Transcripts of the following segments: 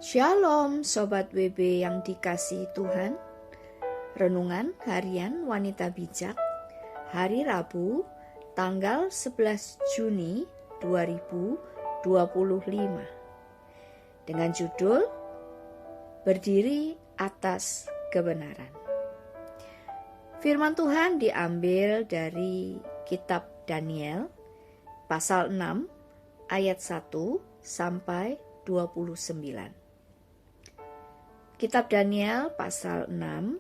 Shalom Sobat WB yang dikasihi Tuhan. Renungan Harian Wanita Bijak hari Rabu tanggal 11 Juni 2025 dengan judul Berdiri Atas Kebenaran. Firman Tuhan diambil dari kitab Daniel pasal 6 ayat 1 sampai 29. Kitab Daniel pasal 6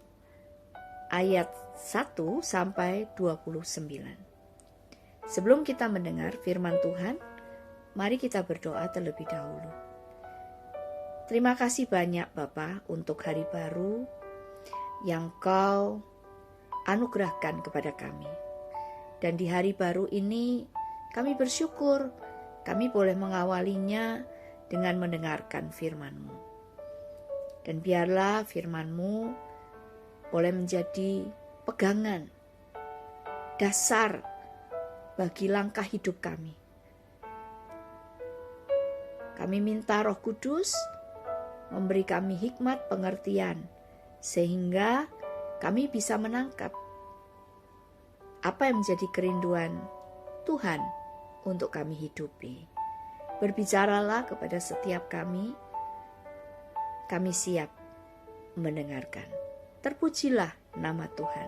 ayat 1 sampai 29. Sebelum kita mendengar firman Tuhan, mari kita berdoa terlebih dahulu. Terima kasih banyak Bapa untuk hari baru yang Kau anugerahkan kepada kami. Dan di hari baru ini kami bersyukur kami boleh mengawalinya dengan mendengarkan firman-Mu. Dan biarlah firman-Mu boleh menjadi pegangan, dasar bagi langkah hidup kami. Kami minta Roh Kudus memberi kami hikmat pengertian, sehingga kami bisa menangkap apa yang menjadi kerinduan Tuhan untuk kami hidupi. Berbicaralah kepada setiap kami siap mendengarkan. Terpujilah nama Tuhan.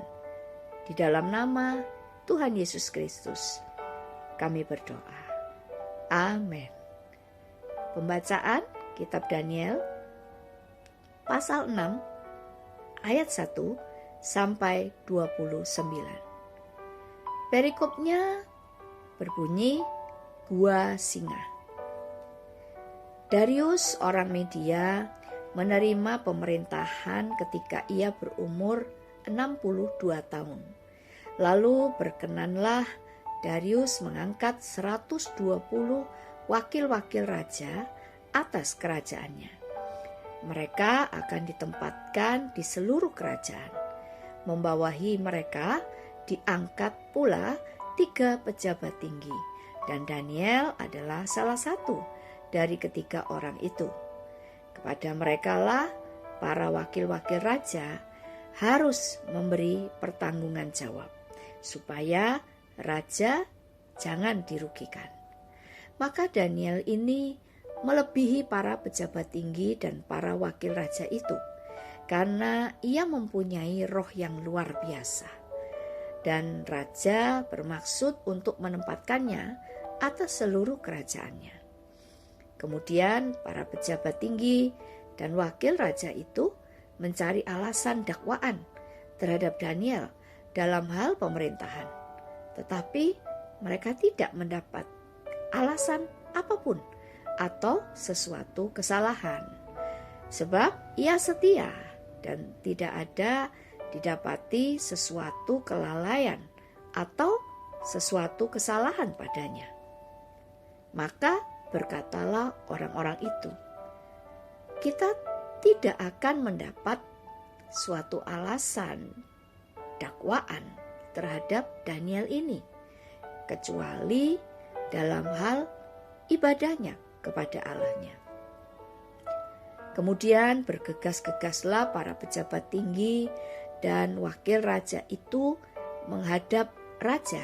Di dalam nama Tuhan Yesus Kristus kami berdoa. Amin. Pembacaan kitab Daniel pasal 6 ayat 1 sampai 29. Perikopnya berbunyi, Gua Singa. Darius orang Media menerima pemerintahan ketika ia berumur 62 tahun. Lalu berkenanlah Darius mengangkat 120 wakil-wakil raja atas kerajaannya. Mereka akan ditempatkan di seluruh kerajaan. Membawahi mereka diangkat pula 3 pejabat tinggi, dan Daniel adalah salah satu dari ketiga orang itu. Kepada merekalah para wakil-wakil raja harus memberi pertanggungan jawab, supaya raja jangan dirugikan. Maka Daniel ini melebihi para pejabat tinggi dan para wakil raja itu, karena ia mempunyai roh yang luar biasa. Dan raja bermaksud untuk menempatkannya atas seluruh kerajaannya. Kemudian para pejabat tinggi dan wakil raja itu mencari alasan dakwaan terhadap Daniel dalam hal pemerintahan. Tetapi mereka tidak mendapat alasan apapun atau sesuatu kesalahan. Sebab ia setia dan tidak ada didapati sesuatu kelalaian atau sesuatu kesalahan padanya. Maka berkatalah orang-orang itu, kita tidak akan mendapat suatu alasan dakwaan terhadap Daniel ini, kecuali dalam hal ibadahnya kepada Allahnya. Kemudian bergegas-gegaslah para pejabat tinggi dan wakil raja itu menghadap raja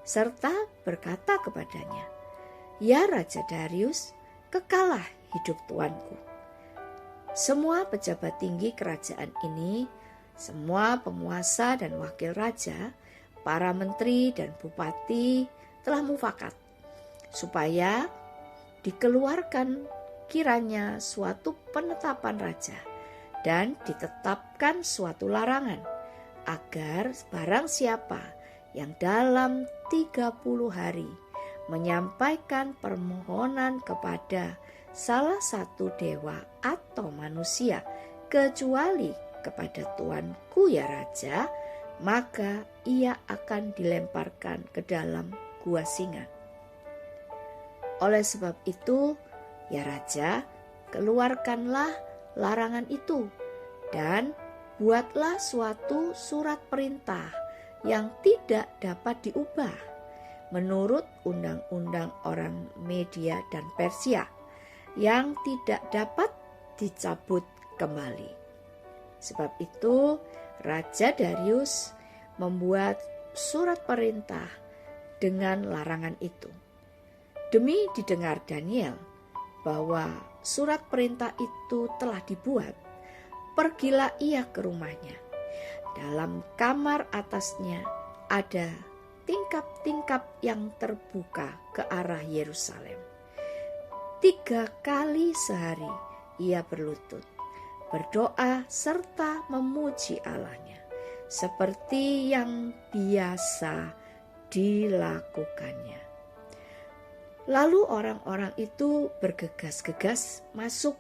serta berkata kepadanya, Ya Raja Darius, kekalah hidup tuanku. Semua pejabat tinggi kerajaan ini, semua penguasa dan wakil raja, para menteri dan bupati telah mufakat, supaya dikeluarkan kiranya suatu penetapan raja dan ditetapkan suatu larangan, agar barang siapa yang dalam 30 hari menyampaikan permohonan kepada salah satu dewa atau manusia kecuali kepada tuanku ya raja, maka ia akan dilemparkan ke dalam gua singa. Oleh sebab itu, ya raja, keluarkanlah larangan itu dan buatlah suatu surat perintah yang tidak dapat diubah menurut undang-undang orang Media dan Persia, yang tidak dapat dicabut kembali. Sebab itu Raja Darius membuat surat perintah dengan larangan itu. Demi didengar Daniel bahwa surat perintah itu telah dibuat, pergilah ia ke rumahnya. Dalam kamar atasnya ada tingkap-tingkap yang terbuka ke arah Yerusalem. 3 kali sehari ia berlutut, berdoa serta memuji Allahnya, seperti yang biasa dilakukannya. Lalu orang-orang itu bergegas-gegas masuk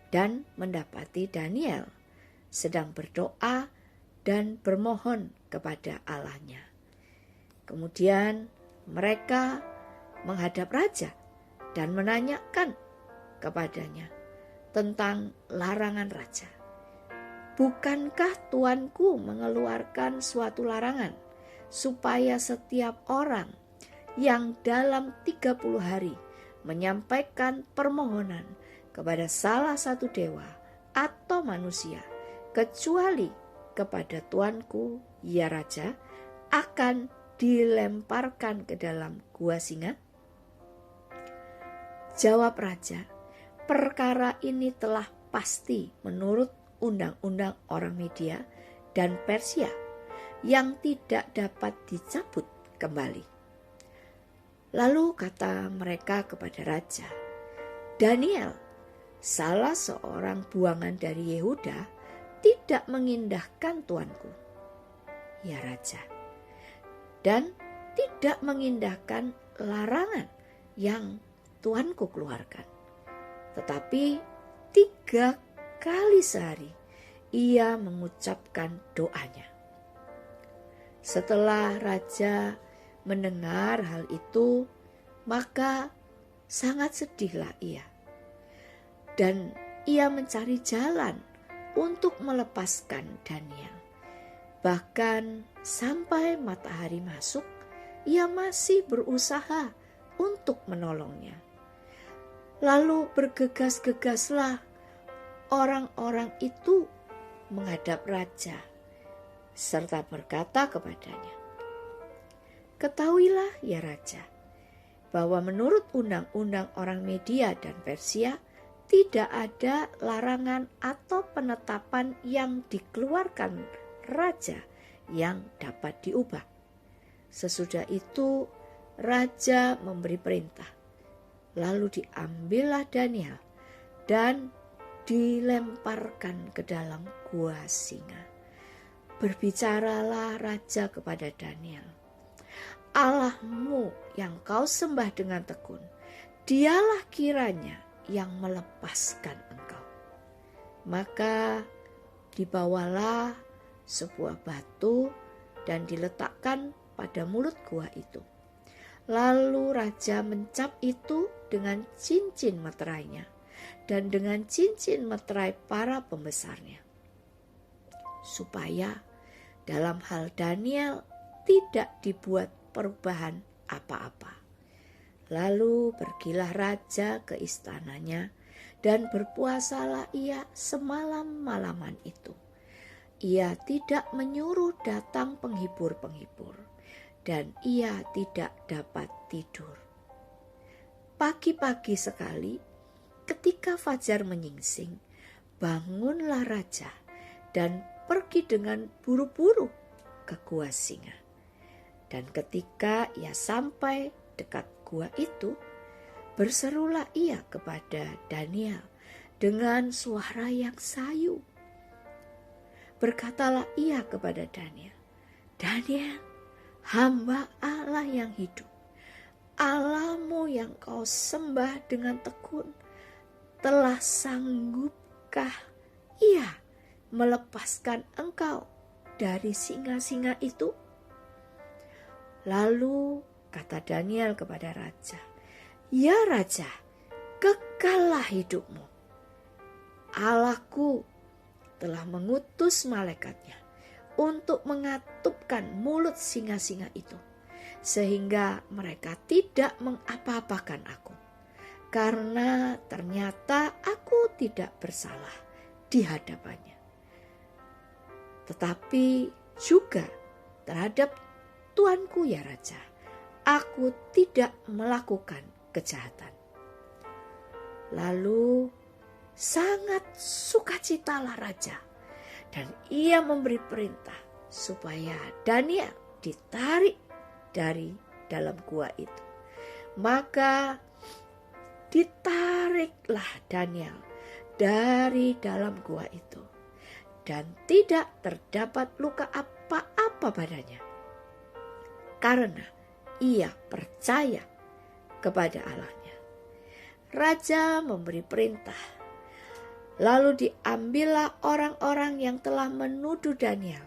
dan mendapati Daniel sedang berdoa dan bermohon kepada Allahnya. Kemudian mereka menghadap raja dan menanyakan kepadanya tentang larangan raja. Bukankah tuanku mengeluarkan suatu larangan supaya setiap orang yang dalam 30 hari menyampaikan permohonan kepada salah satu dewa atau manusia, kecuali kepada tuanku, ya raja, akan dilemparkan ke dalam gua singa? Jawab raja, perkara ini telah pasti menurut undang-undang orang Media dan Persia yang tidak dapat dicabut kembali. Lalu kata mereka kepada raja, Daniel, salah seorang buangan dari Yehuda, tidak mengindahkan tuanku, ya raja, dan tidak mengindahkan larangan yang tuanku keluarkan. Tetapi 3 kali sehari ia mengucapkan doanya. Setelah raja mendengar hal itu, maka sangat sedihlah ia. Dan ia mencari jalan untuk melepaskan Daniel. Bahkan sampai matahari masuk, ia masih berusaha untuk menolongnya. Lalu bergegas-gegaslah orang-orang itu menghadap raja, serta berkata kepadanya, ketahuilah ya raja, bahwa menurut undang-undang orang Media dan Persia, tidak ada larangan atau penetapan yang dikeluarkan raja yang dapat diubah. Sesudah itu raja memberi perintah. Lalu diambillah Daniel dan dilemparkan ke dalam gua singa. Berbicaralah raja kepada Daniel, Allahmu yang kau sembah dengan tekun, dialah kiranya yang melepaskan engkau. Maka dibawalah sebuah batu dan diletakkan pada mulut gua itu. Lalu raja mencap itu dengan cincin meterainya dan dengan cincin meterai para pembesarnya, supaya dalam hal Daniel tidak dibuat perubahan apa-apa. Lalu pergilah raja ke istananya dan berpuasalah ia semalam-malaman itu. Ia tidak menyuruh datang penghibur-penghibur, dan ia tidak dapat tidur. Pagi-pagi sekali, ketika fajar menyingsing, bangunlah raja dan pergi dengan buru-buru ke gua singa. Dan ketika ia sampai dekat gua itu, berserulah ia kepada Daniel dengan suara yang sayu. Berkatalah ia kepada Daniel, Daniel, hamba Allah yang hidup, Allahmu yang kau sembah dengan tekun, telah sanggupkah ia melepaskan engkau dari singa-singa itu? Lalu kata Daniel kepada raja, ya raja, kekallah hidupmu. Allahku telah mengutus malaikatnya untuk mengatupkan mulut singa-singa itu, sehingga mereka tidak mengapa-apakan aku. karena ternyata aku tidak bersalah di hadapannya, tetapi juga terhadap Tuanku ya Raja, aku tidak melakukan kejahatan. Lalu sangat sukacitalah Raja, dan ia memberi perintah supaya Daniel ditarik dari dalam gua itu. Maka ditariklah Daniel dari dalam gua itu, dan tidak terdapat luka apa-apa padanya, karena ia percaya kepada Allahnya. Raja memberi perintah, lalu diambillah orang-orang yang telah menuduh Daniel,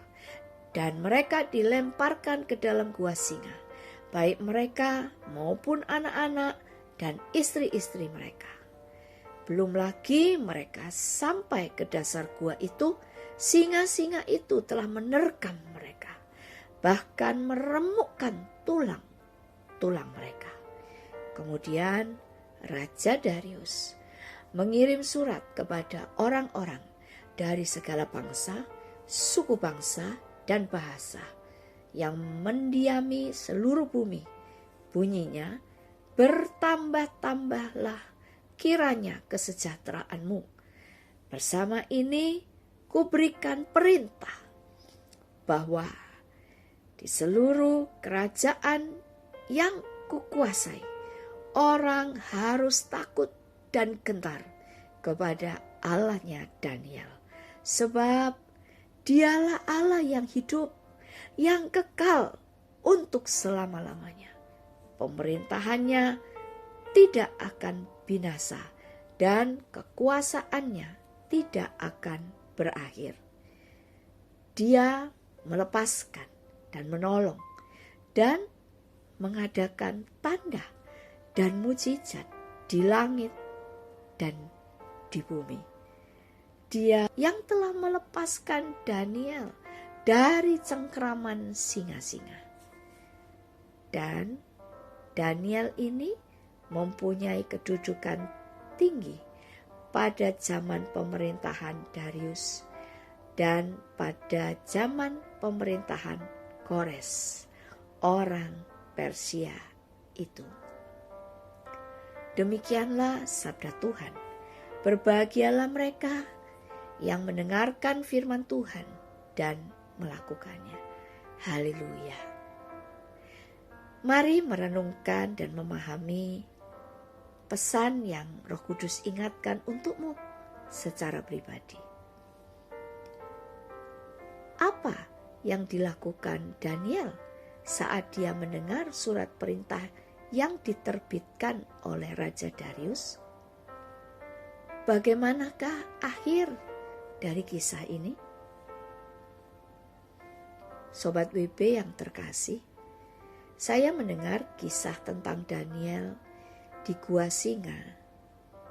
dan mereka dilemparkan ke dalam gua singa, baik mereka maupun anak-anak dan istri-istri mereka. Belum lagi mereka sampai ke dasar gua itu, singa-singa itu telah menerkam mereka, bahkan meremukkan tulang-tulang mereka. Kemudian Raja Darius mengirim surat kepada orang-orang dari segala bangsa, suku bangsa, dan bahasa yang mendiami seluruh bumi. Bunyinya, bertambah-tambahlah kiranya kesejahteraanmu. Bersama ini kuberikan perintah bahwa di seluruh kerajaan yang kukuasai, orang harus takut dan gentar kepada Allahnya Daniel, sebab dialah Allah yang hidup, yang kekal untuk selama-lamanya. Pemerintahannya tidak akan binasa dan kekuasaannya tidak akan berakhir. Dia melepaskan dan menolong dan mengadakan tanda dan mujizat di langit dan di bumi. Dia yang telah melepaskan Daniel dari cengkraman singa-singa. Dan Daniel ini mempunyai kedudukan tinggi pada zaman pemerintahan Darius dan pada zaman pemerintahan Kores, orang Persia itu. Demikianlah sabda Tuhan. Berbahagialah mereka yang mendengarkan firman Tuhan dan melakukannya. Haleluya. Mari merenungkan dan memahami pesan yang Roh Kudus ingatkan untukmu secara pribadi. Apa yang dilakukan Daniel saat dia mendengar surat perintah yang diterbitkan oleh Raja Darius? Bagaimanakah akhir dari kisah ini? Sobat WB yang terkasih, saya mendengar kisah tentang Daniel di gua singa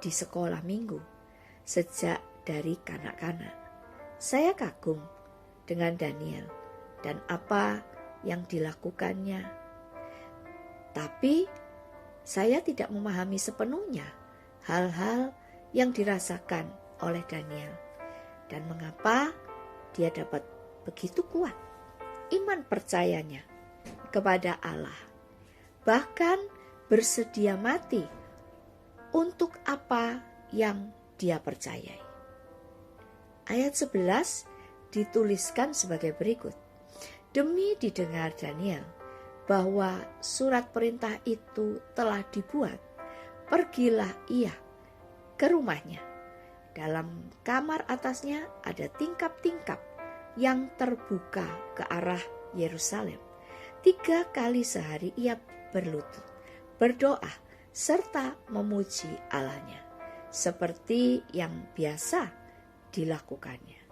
di sekolah minggu sejak dari kanak-kanak. Saya kagum dengan Daniel dan apa yang dilakukannya. Tapi saya tidak memahami sepenuhnya hal-hal yang dirasakan oleh Daniel dan mengapa dia dapat begitu kuat iman percayanya kepada Allah, bahkan bersedia mati untuk apa yang dia percayai. Ayat 11 dituliskan sebagai berikut. Demi didengar Daniel bahwa surat perintah itu telah dibuat, pergilah ia ke rumahnya. Dalam kamar atasnya ada tingkap-tingkap yang terbuka ke arah Yerusalem. 3 kali sehari ia berlutut, berdoa, serta memuji Allahnya, seperti yang biasa dilakukannya.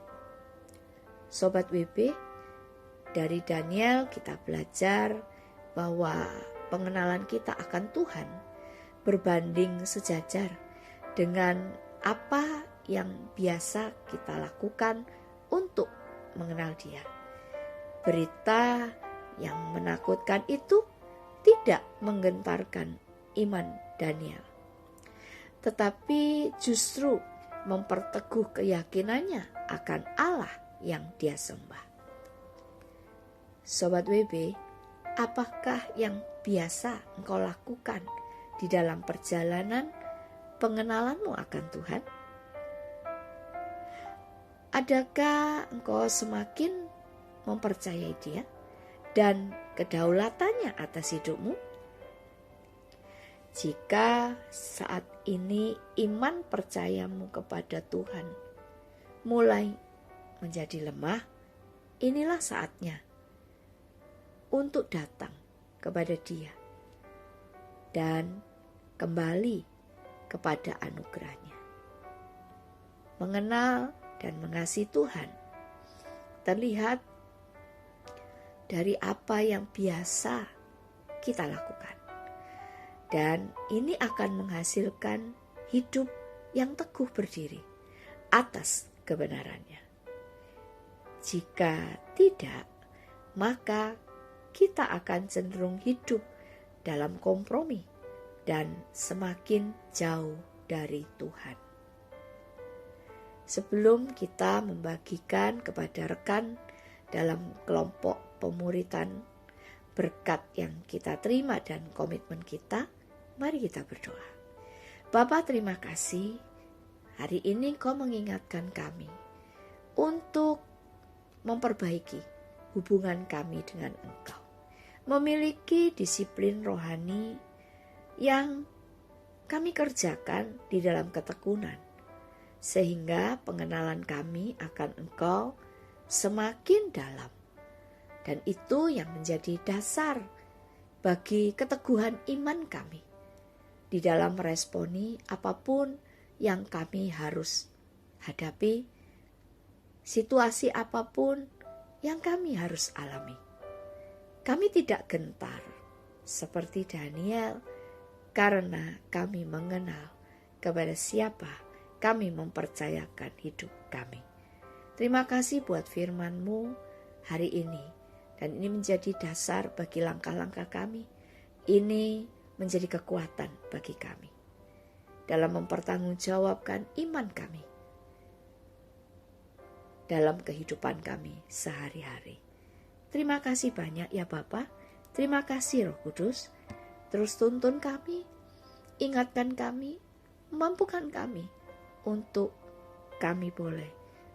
Sobat WB, dari Daniel kita belajar bahwa pengenalan kita akan Tuhan berbanding sejajar dengan apa yang biasa kita lakukan untuk mengenal Dia. Berita yang menakutkan itu tidak menggentarkan iman Daniel. tetapi justru memperteguh keyakinannya akan Allah yang dia sembah. Sobat WB, apakah yang biasa engkau lakukan di dalam perjalanan pengenalanmu akan Tuhan? Adakah engkau semakin mempercayai Dia dan kedaulatannya atas hidupmu? Jika saat ini iman percayamu kepada Tuhan mulai menjadi lemah, inilah saatnya untuk datang kepada Dia dan kembali kepada anugerahnya. Mengenal dan mengasihi Tuhan terlihat dari apa yang biasa kita lakukan. Dan ini akan menghasilkan hidup yang teguh berdiri atas kebenarannya. Jika tidak, maka kita akan cenderung hidup dalam kompromi dan semakin jauh dari Tuhan. Sebelum kita membagikan kepada rekan dalam kelompok pemuritan berkat yang kita terima dan komitmen kita, mari kita berdoa. Bapa, terima kasih hari ini Kau mengingatkan kami untuk memperbaiki hubungan kami dengan Engkau. Memiliki disiplin rohani yang kami kerjakan di dalam ketekunan, sehingga pengenalan kami akan Engkau semakin dalam. Dan itu yang menjadi dasar bagi keteguhan iman kami di dalam meresponi apapun yang kami harus hadapi, situasi apapun yang kami harus alami. Kami tidak gentar seperti Daniel karena kami mengenal kepada siapa kami mempercayakan hidup kami. Terima kasih buat firman-Mu hari ini. Dan ini menjadi dasar bagi langkah-langkah kami. Ini menjadi kekuatan bagi kami dalam mempertanggungjawabkan iman kami dalam kehidupan kami sehari-hari. Terima kasih banyak ya Bapa. Terima kasih Roh Kudus. Terus tuntun kami, ingatkan kami, mampukan kami untuk kami boleh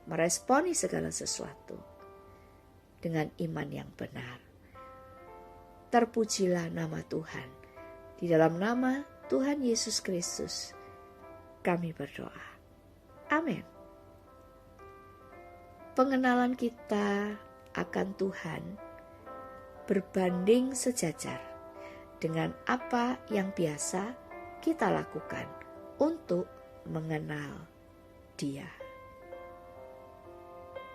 meresponi segala sesuatu dengan iman yang benar. Terpujilah nama Tuhan. Di dalam nama Tuhan Yesus Kristus kami berdoa. Amin. Pengenalan kita akan Tuhan berbanding sejajar dengan apa yang biasa kita lakukan untuk mengenal Dia.